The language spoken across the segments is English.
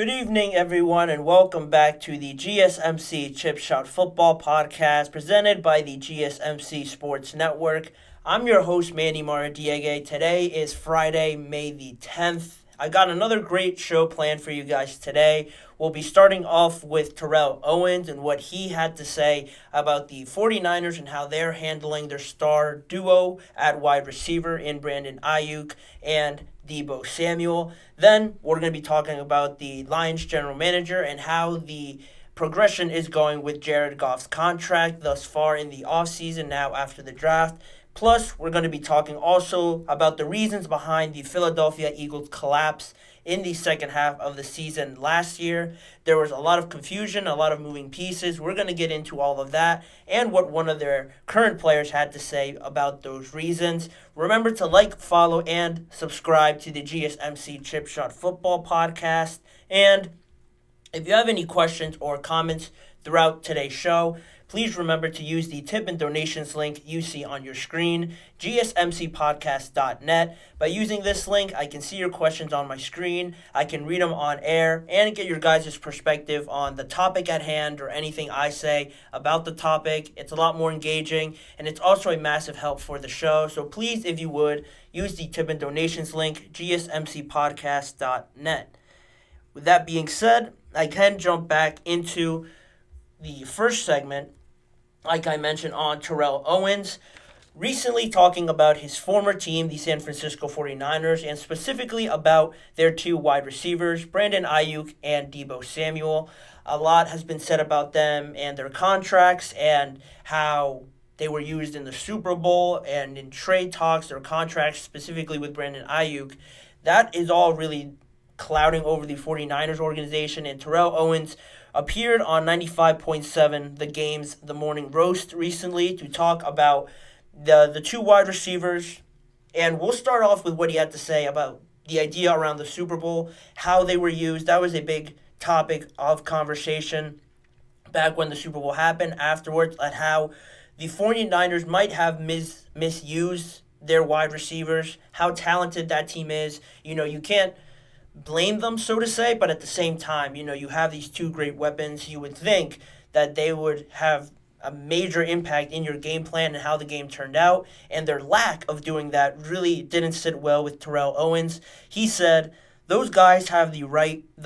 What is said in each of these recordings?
Good evening, everyone, and welcome back to the GSMC Chip Shot Football Podcast presented by the GSMC Sports Network. I'm your host, Manny Maradiege. Today is Friday, May the 10th. I got another great show planned for you guys today. We'll be starting off with Terrell Owens and what he had to say about the 49ers and how they're handling their star duo at wide receiver in Brandon Aiyuk and Deebo Samuel. Then we're going to be talking about the Lions general manager and how the progression is going with Jared Goff's contract thus far in the offseason now after the draft. Plus, we're going to be talking also about the reasons behind the Philadelphia Eagles collapse in the second half of the season last year. There was a lot of confusion, a lot of moving pieces. We're going to get into all of that and what one of their current players had to say about those reasons. Remember to like, follow, and subscribe to the GSMC Chip Shot Football Podcast. And if you have any questions or comments throughout today's show, please remember to use the tip and donations link you see on your screen, GSMCPodcast.net. By using this link, I can see your questions on my screen, I can read them on air, and get your guys' perspective on the topic at hand or anything I say about the topic. It's a lot more engaging, and it's also a massive help for the show. So please, if you would, use the tip and donations link, GSMCPodcast.net. With that being said, I can jump back into the first segment, like I mentioned, on Terrell Owens, recently talking about his former team, the San Francisco 49ers, and specifically about their two wide receivers, Brandon Aiyuk and Deebo Samuel. A lot has been said about them and their contracts and how they were used in the Super Bowl and in trade talks, their contracts specifically with Brandon Aiyuk. That is all really clouding over the 49ers organization, and Terrell Owens appeared on 95.7 The Game's The Morning Roast recently to talk about the two wide receivers. And we'll start off with what he had to say about the idea around the Super Bowl, how they were used. That was a big topic of conversation back when the Super Bowl happened, afterwards, at how the 49ers might have misused their wide receivers, how talented that team is. You can't blame them, so to say, but at the same time, you have these two great weapons. You would think that they would have a major impact in your game plan and how the game turned out, and their lack of doing that really didn't sit well with Terrell Owens. He said, those guys have the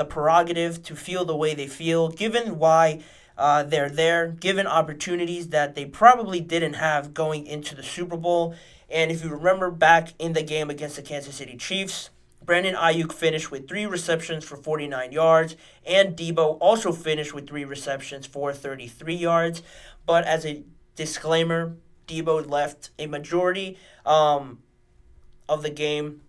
prerogative to feel the way they feel, given why they're there, given opportunities that they probably didn't have going into the Super Bowl. And if you remember back in the game against the Kansas City Chiefs, Brandon Aiyuk finished with 3 receptions for 49 yards, and Deebo also finished with 3 receptions for 33 yards. But as a disclaimer, Deebo left a majority of the game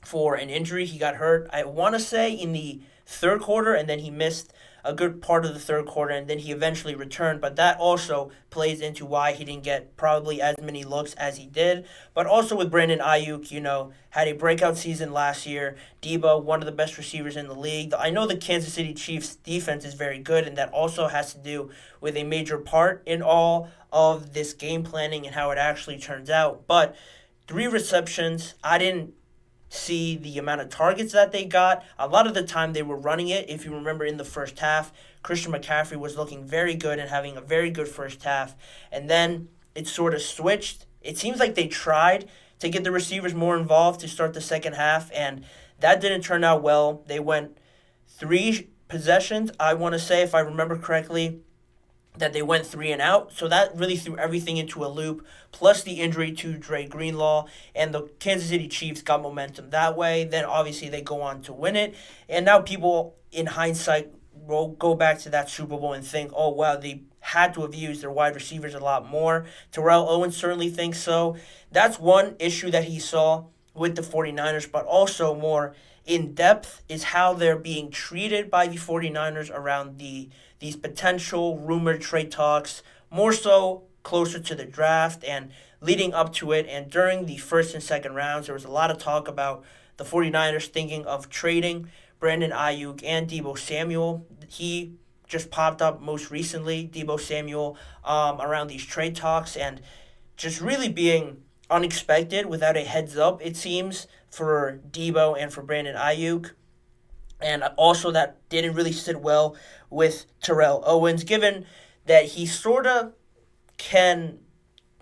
for an injury. He got hurt, I want to say, in the third quarter, and then he missed a good part of the third quarter, and then he eventually returned. But that also plays into why he didn't get probably as many looks as he did. But also with Brandon Aiyuk, had a breakout season last year. Deebo, one of the best receivers in the league. I know the Kansas City Chiefs defense is very good, and that also has to do with a major part in all of this game planning and how it actually turns out. But 3 receptions, I didn't see the amount of targets that they got. A lot of the time they were running it. If you remember in the first half, Christian McCaffrey was looking very good and having a very good first half. And then it sort of switched. It seems like they tried to get the receivers more involved to start the second half, and that didn't turn out well. They went 3 possessions, I want to say, if I remember correctly, that they went 3 and out. So that really threw everything into a loop, plus the injury to Dre Greenlaw, and the Kansas City Chiefs got momentum that way. Then obviously they go on to win it, and now people in hindsight will go back to that Super Bowl and think, oh wow, they had to have used their wide receivers a lot more. Terrell Owens certainly thinks so. That's one issue that he saw with the 49ers, but also more in depth is how they're being treated by the 49ers around these potential rumored trade talks, more so closer to the draft and leading up to it. And during the first and second rounds, there was a lot of talk about the 49ers thinking of trading Brandon Aiyuk and Deebo Samuel. He just popped up most recently, Deebo Samuel, around these trade talks, and just really being unexpected without a heads up, it seems, for Deebo and for Brandon Aiyuk. And also that didn't really sit well with Terrell Owens, given that he sort of can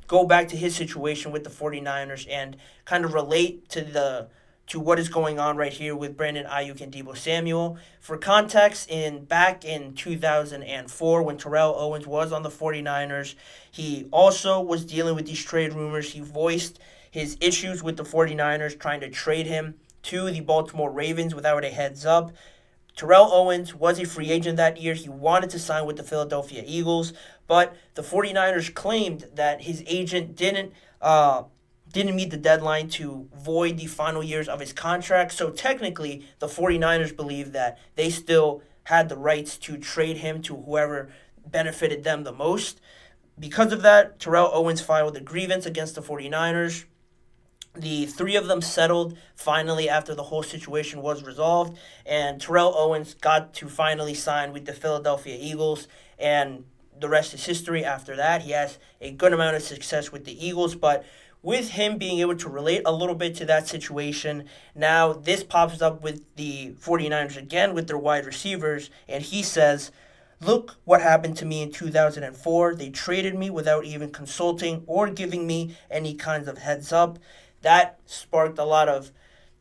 go back to his situation with the 49ers and kind of relate to what is going on right here with Brandon Aiyuk and Deebo Samuel. For context, back in 2004 when Terrell Owens was on the 49ers, he also was dealing with these trade rumors. He voiced his issues with the 49ers trying to trade him to the Baltimore Ravens without a heads up. Terrell Owens was a free agent that year. He wanted to sign with the Philadelphia Eagles, but the 49ers claimed that his agent didn't meet the deadline to void the final years of his contract. So technically, the 49ers believe that they still had the rights to trade him to whoever benefited them the most. Because of that, Terrell Owens filed a grievance against the 49ers. The three of them settled finally after the whole situation was resolved, and Terrell Owens got to finally sign with the Philadelphia Eagles, and the rest is history after that. He has a good amount of success with the Eagles, but with him being able to relate a little bit to that situation, now this pops up with the 49ers again with their wide receivers, and he says, "Look what happened to me in 2004. They traded me without even consulting or giving me any kinds of heads up." That sparked a lot of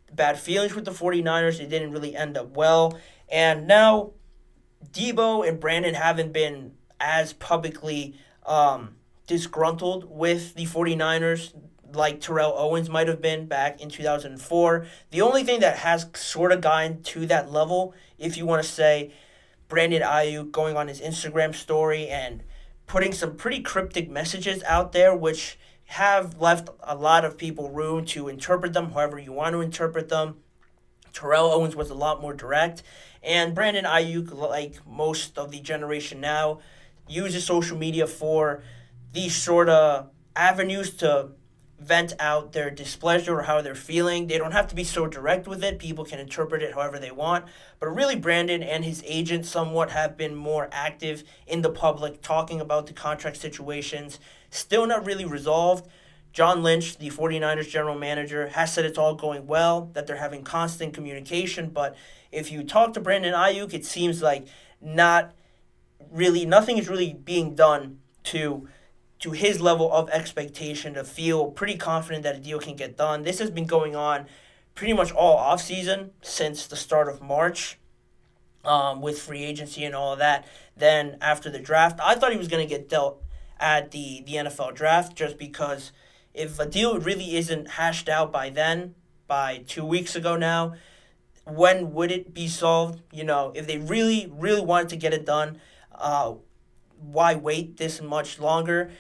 bad feelings with the 49ers. It didn't really end up well. And now Deebo and Brandon haven't been as publicly disgruntled with the 49ers like Terrell Owens might have been back in 2004. The only thing that has sort of gotten to that level, if you want to say, Brandon Aiyuk going on his Instagram story and putting some pretty cryptic messages out there, which have left a lot of people room to interpret them however you want to interpret them. Terrell Owens was a lot more direct. And Brandon Aiyuk, like most of the generation now, uses social media for these sort of avenues to vent out their displeasure or how they're feeling. They don't have to be so direct with it. People can interpret it however they want. But really, Brandon and his agent somewhat have been more active in the public, talking about the contract situations. Still not really resolved. John Lynch, the 49ers general manager, has said it's all going well, that they're having constant communication. But if you talk to Brandon Aiyuk, it seems like nothing is really being done to his level of expectation to feel pretty confident that a deal can get done. This has been going on pretty much all offseason since the start of March, with free agency and all of that. Then after the draft, I thought he was going to get dealt at the NFL draft, just because if a deal really isn't hashed out by then, by 2 weeks ago now, when would it be solved? If they really, really wanted to get it done, why wait this much longer?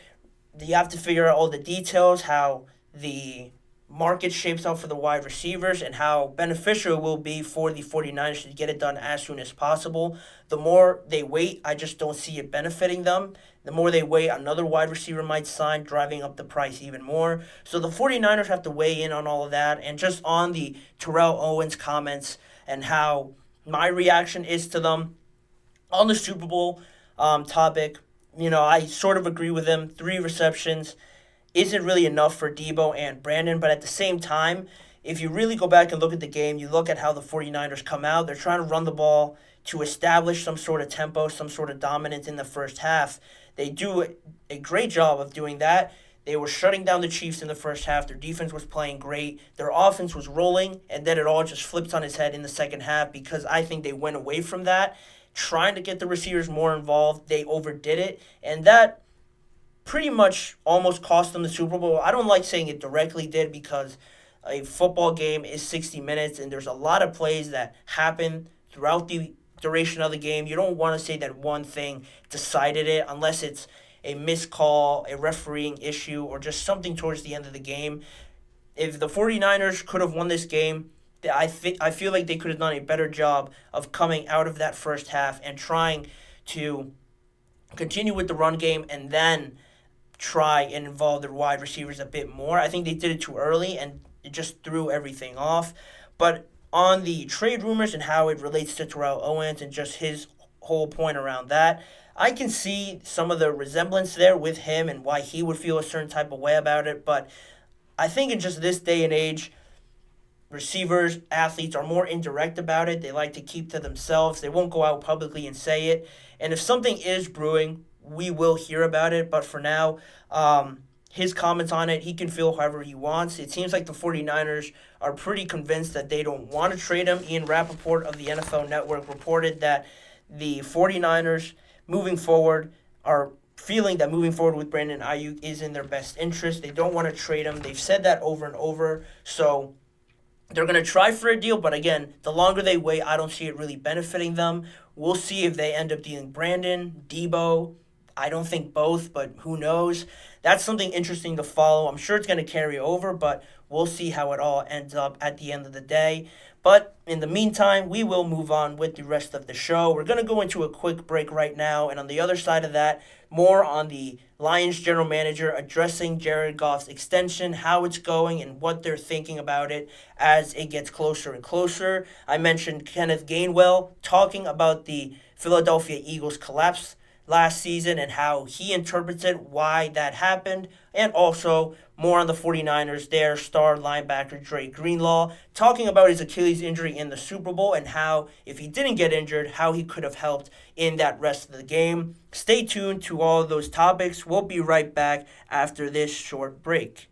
You have to figure out all the details, how the market shapes out for the wide receivers, and how beneficial it will be for the 49ers to get it done as soon as possible. The more they wait, I just don't see it benefiting them. The more they wait, another wide receiver might sign, driving up the price even more. So the 49ers have to weigh in on all of that. And just on the Terrell Owens comments and how my reaction is to them on the Super Bowl topic, I sort of agree with him. 3 receptions isn't really enough for Deebo and Brandon, but at the same time, if you really go back and look at the game, you look at how the 49ers come out, they're trying to run the ball to establish some sort of tempo, some sort of dominance in the first half. They do a great job of doing that. They were shutting down the Chiefs in the first half. Their defense was playing great. Their offense was rolling, and then it all just flipped on its head in the second half because I think they went away from that, trying to get the receivers more involved. They overdid it, and that pretty much almost cost them the Super Bowl. I don't like saying it directly did because a football game is 60 minutes, and there's a lot of plays that happen throughout the duration of the game. You don't want to say that one thing decided it unless it's a missed call, a refereeing issue, or just something towards the end of the game. If the 49ers could have won this game, I feel like they could have done a better job of coming out of that first half and trying to continue with the run game and then try and involve their wide receivers a bit more. I think they did it too early and it just threw everything off. But on the trade rumors and how it relates to Terrell Owens and just his whole point around that, I can see some of the resemblance there with him and why he would feel a certain type of way about it. But I think in just this day and age, receivers, athletes are more indirect about it. They like to keep to themselves. They won't go out publicly and say it. And if something is brewing, we will hear about it. But for now, his comments on it, he can feel however he wants. It seems like the 49ers are pretty convinced that they don't want to trade him. Ian Rappaport of the NFL Network reported that the 49ers moving forward are feeling that moving forward with Brandon Aiyuk is in their best interest. They don't want to trade him. They've said that over and over. So they're going to try for a deal, but again, the longer they wait, I don't see it really benefiting them. We'll see if they end up dealing Brandon, Deebo. I don't think both, but who knows? That's something interesting to follow. I'm sure it's going to carry over, but we'll see how it all ends up at the end of the day. But in the meantime, we will move on with the rest of the show. We're going to go into a quick break right now, and on the other side of that, more on the Lions general manager addressing Jared Goff's extension, how it's going, and what they're thinking about it as it gets closer and closer. I mentioned Kenneth Gainwell talking about the Philadelphia Eagles collapse last season and how he interprets it, why that happened, and also more on the 49ers, their star linebacker Dre Greenlaw, talking about his Achilles injury in the Super Bowl and how, if he didn't get injured, how he could have helped in that rest of the game. Stay tuned to all of those topics. We'll be right back after this short break.